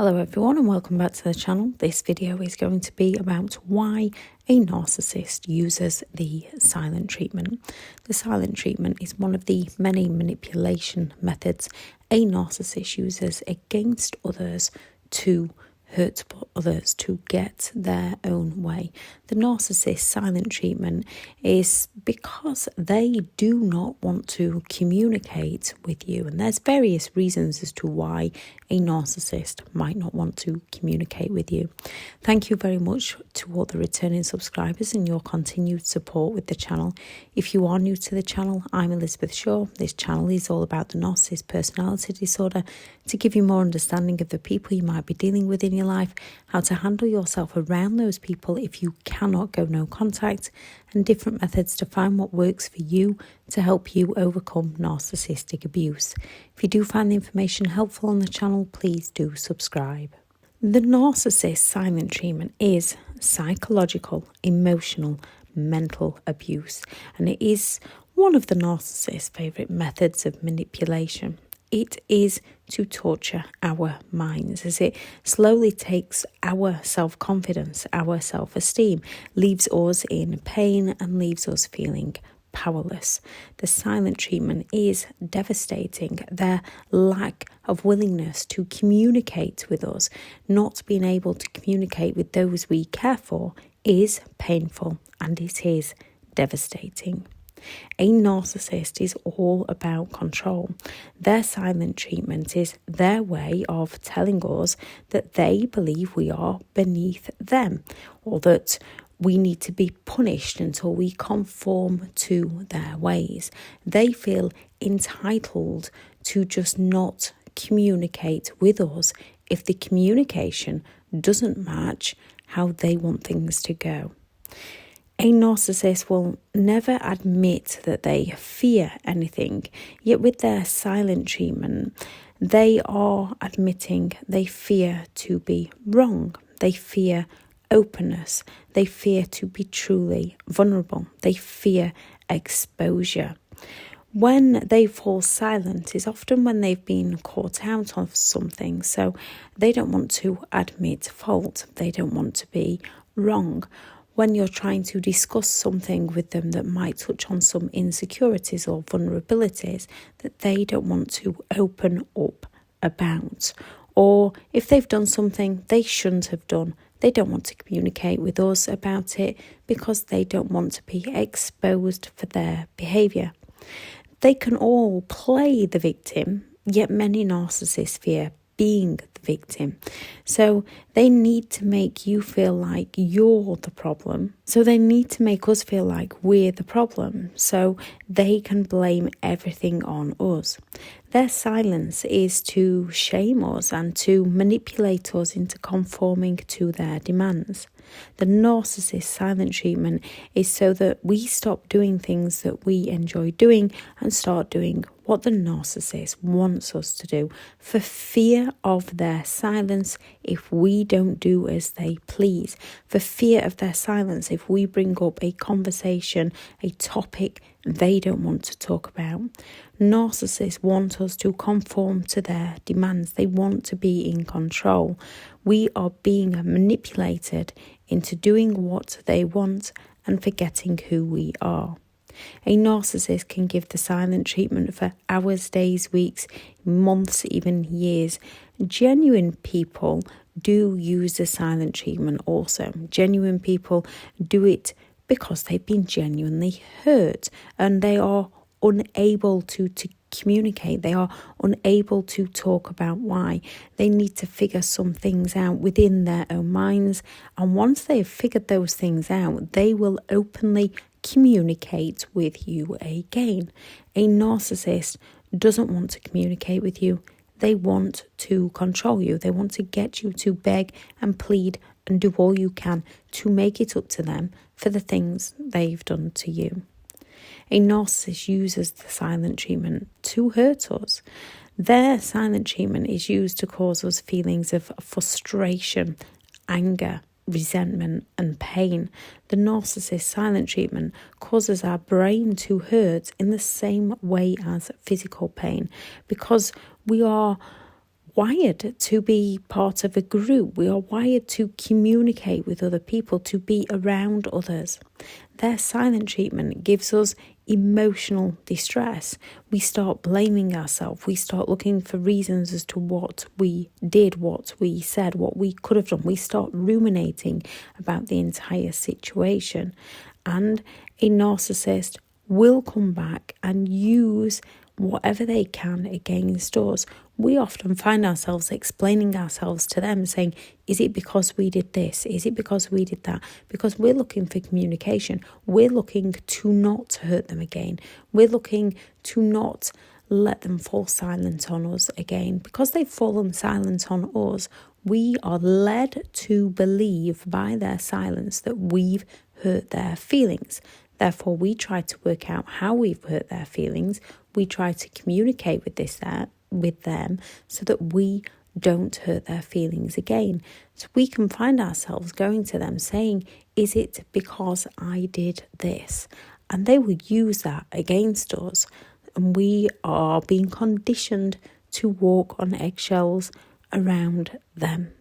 Hello everyone and welcome back to the channel. This video is going to be about why a narcissist uses the silent treatment. The silent treatment is one of the many manipulation methods a narcissist uses against others to hurt others, to get their own way. The narcissist silent treatment is because they do not want to communicate with you, and there's various reasons as to why a narcissist might not want to communicate with you. Thank you very much to all the returning subscribers and your continued support with the channel. If you are new to the channel, I'm Elizabeth Shaw. This channel is all about the narcissist personality disorder to give you more understanding of the people you might be dealing with in your life, how to handle yourself around those people if you cannot go no contact, and different methods to find what works for you to help you overcome narcissistic abuse. If you do find the information helpful on the channel, please do subscribe. The narcissist silent treatment is psychological, emotional, mental abuse, and it is one of the narcissist's favourite methods of manipulation. It is to torture our minds as it slowly takes our self-confidence, our self-esteem, leaves us in pain and leaves us feeling powerless. The silent treatment is devastating. Their lack of willingness to communicate with us, not being able to communicate with those we care for, is painful and it is devastating. A narcissist is all about control. Their silent treatment is their way of telling us that they believe we are beneath them, or that we need to be punished until we conform to their ways. They feel entitled to just not communicate with us if the communication doesn't match how they want things to go. A narcissist will never admit that they fear anything, yet with their silent treatment, they are admitting they fear to be wrong. They fear openness. They fear to be truly vulnerable. They fear exposure. When they fall silent is often when they've been caught out of something, so they don't want to admit fault. They don't want to be wrong. When you're trying to discuss something with them that might touch on some insecurities or vulnerabilities that they don't want to open up about, or if they've done something they shouldn't have done, they don't want to communicate with us about it because they don't want to be exposed for their behaviour. They can all play the victim, yet many narcissists fear being the victim. So they need to make you feel like you're the problem. So they need to make us feel like we're the problem so they can blame everything on us. Their silence is to shame us and to manipulate us into conforming to their demands. The narcissist silent treatment is so that we stop doing things that we enjoy doing and start doing what the narcissist wants us to do, for fear of their silence if we don't do as they please, for fear of their silence if we bring up a conversation, a topic they don't want to talk about. Narcissists want us to conform to their demands. They want to be in control. We are being manipulated into doing what they want and forgetting who we are. A narcissist can give the silent treatment for hours, days, weeks, months, even years. Genuine people do use the silent treatment also. Genuine people do it because they've been genuinely hurt and they are unable to communicate. They are unable to talk about why. They need to figure some things out within their own minds, and once they have figured those things out, they will openly communicate with you again. A narcissist doesn't want to communicate with you. They want to control you. They want to get you to beg and plead and do all you can to make it up to them for the things they've done to you. A narcissist uses the silent treatment to hurt us. Their silent treatment is used to cause us feelings of frustration, anger, resentment and pain. The narcissist silent treatment causes our brain to hurt in the same way as physical pain because we are wired to be part of a group. We are wired to communicate with other people, to be around others. Their silent treatment gives us emotional distress. We start blaming ourselves. We start looking for reasons as to what we did, what we said, what we could have done. We start ruminating about the entire situation. And a narcissist will come back and use whatever they can against us. We often find ourselves explaining ourselves to them, saying, is it because we did this? Is it because we did that? Because we're looking for communication. We're looking to not hurt them again. We're looking to not let them fall silent on us again. Because they've fallen silent on us, we are led to believe by their silence that we've hurt their feelings. Therefore, we try to work out how we've hurt their feelings. We try to communicate with them so that we don't hurt their feelings again. So we can find ourselves going to them saying, is it because I did this? And they will use that against us. And we are being conditioned to walk on eggshells around them.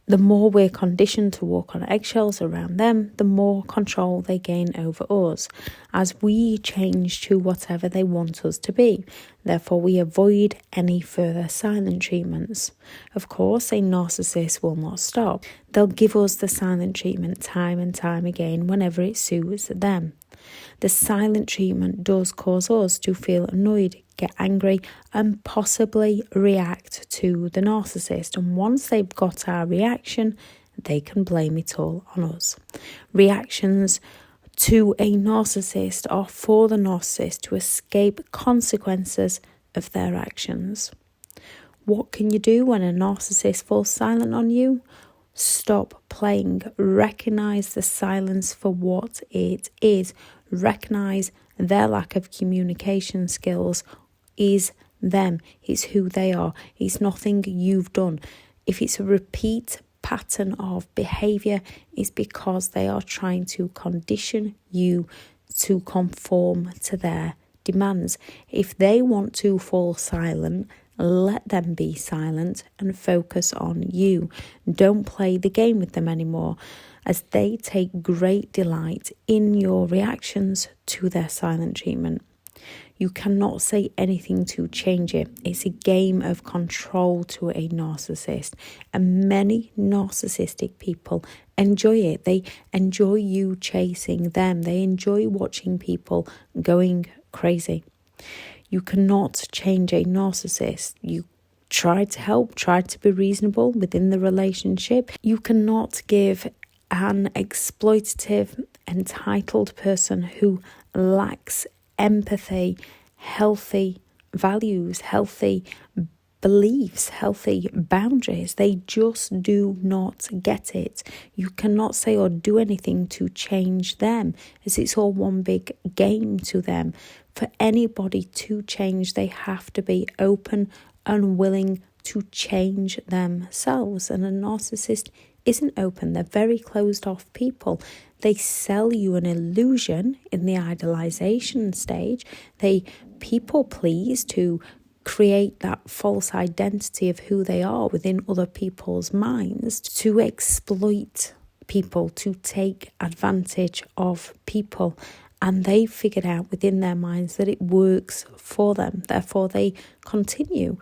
The more we're conditioned to walk on eggshells around them, the more control they gain over us, as we change to whatever they want us to be. Therefore, we avoid any further silent treatments. Of course, a narcissist will not stop. They'll give us the silent treatment time and time again whenever it suits them. The silent treatment does cause us to feel annoyed, get angry, and possibly react to the narcissist. And once they've got our reaction, they can blame it all on us. Reactions to a narcissist are for the narcissist to escape consequences of their actions. What can you do when a narcissist falls silent on you? Stop playing. Recognize the silence for what it is. Recognize their lack of communication skills is them. It's who they are. It's nothing you've done. If it's a repeat pattern of behaviour, it's because they are trying to condition you to conform to their demands. If they want to fall silent, let them be silent and focus on you. Don't play the game with them anymore, as they take great delight in your reactions to their silent treatment. You cannot say anything to change it. It's a game of control to a narcissist. And many narcissistic people enjoy it. They enjoy you chasing them. They enjoy watching people going crazy. You cannot change a narcissist. You try to help, try to be reasonable within the relationship. You cannot give an exploitative, entitled person who lacks empathy, healthy values, healthy beliefs, healthy boundaries. They just do not get it. You cannot say or do anything to change them, as it's all one big game to them. For anybody to change, they have to be open and willing to change themselves. And a narcissist isn't open. They're very closed off people. They sell you an illusion in the idealization stage. They people please to create that false identity of who they are within other people's minds, to exploit people, to take advantage of people. And they figured out within their minds that it works for them. Therefore, they continue.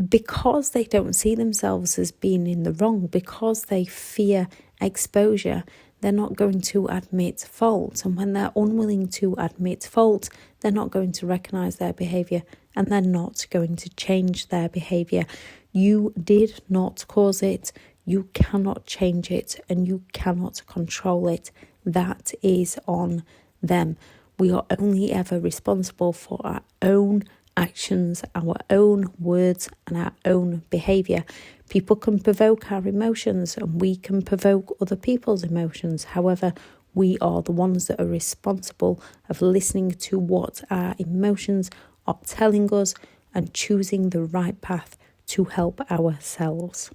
Because they don't see themselves as being in the wrong, because they fear exposure, they're not going to admit fault. And when they're unwilling to admit fault, they're not going to recognise their behaviour, and they're not going to change their behaviour. You did not cause it. You cannot change it, and you cannot control it. That is on them. We are only ever responsible for our own actions, our own words, and our own behaviour. People can provoke our emotions, and we can provoke other people's emotions. However, we are the ones that are responsible of listening to what our emotions are telling us and choosing the right path to help ourselves.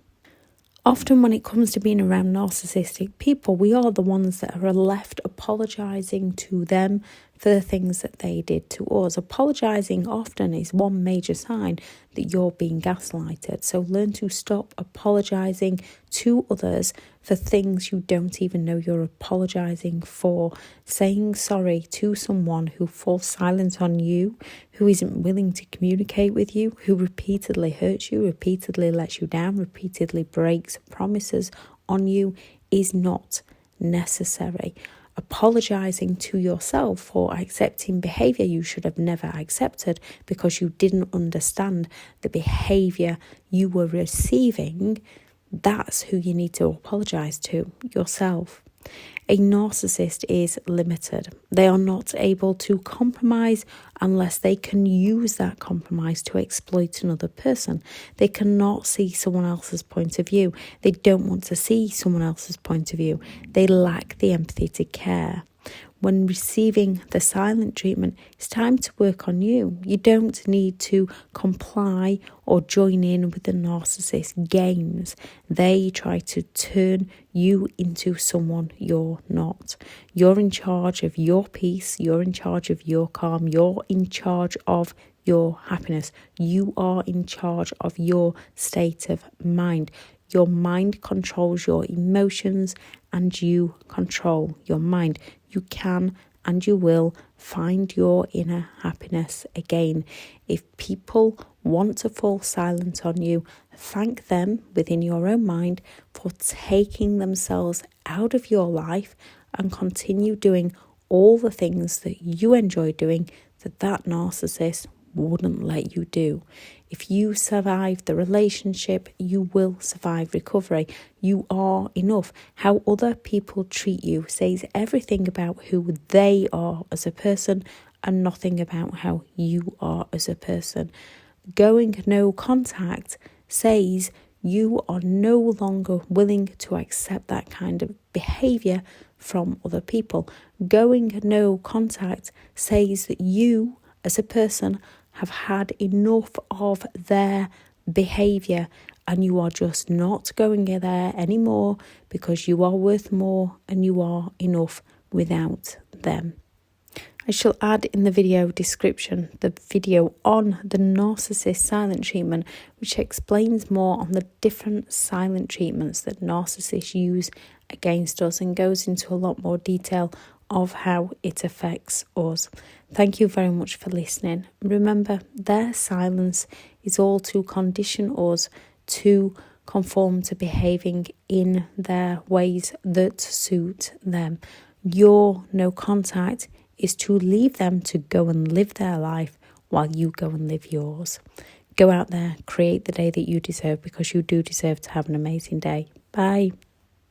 Often when it comes to being around narcissistic people, we are the ones that are left apologising to them for the things that they did to us. Apologising often is one major sign that you're being gaslighted. So learn to stop apologising to others for things you don't even know you're apologising for. Saying sorry to someone who falls silent on you, who isn't willing to communicate with you, who repeatedly hurts you, repeatedly lets you down, repeatedly breaks promises on you, is not necessary. Apologising to yourself for accepting behaviour you should have never accepted because you didn't understand the behaviour you were receiving, that's who you need to apologise to, yourself. A narcissist is limited. They are not able to compromise unless they can use that compromise to exploit another person. They cannot see someone else's point of view. They don't want to see someone else's point of view. They lack the empathy to care. When receiving the silent treatment, it's time to work on you. You don't need to comply or join in with the narcissist games. They try to turn you into someone you're not. You're in charge of your peace. You're in charge of your calm. You're in charge of your happiness. You are in charge of your state of mind. Your mind controls your emotions and you control your mind. You can and you will find your inner happiness again. If people want to fall silent on you, thank them within your own mind for taking themselves out of your life and continue doing all the things that you enjoy doing that narcissist wouldn't let you do. If you survive the relationship, you will survive recovery. You are enough. How other people treat you says everything about who they are as a person and nothing about how you are as a person. Going no contact says you are no longer willing to accept that kind of behaviour from other people. Going no contact says that you as a person have had enough of their behaviour and you are just not going there anymore because you are worth more and you are enough without them. I shall add in the video description the video on the narcissist silent treatment, which explains more on the different silent treatments that narcissists use against us and goes into a lot more detail of how it affects us. Thank you very much for listening. Remember, their silence is all to condition us to conform to behaving in their ways that suit them. Your no contact is to leave them to go and live their life while you go and live yours. Go out there, create the day that you deserve because you do deserve to have an amazing day. Bye.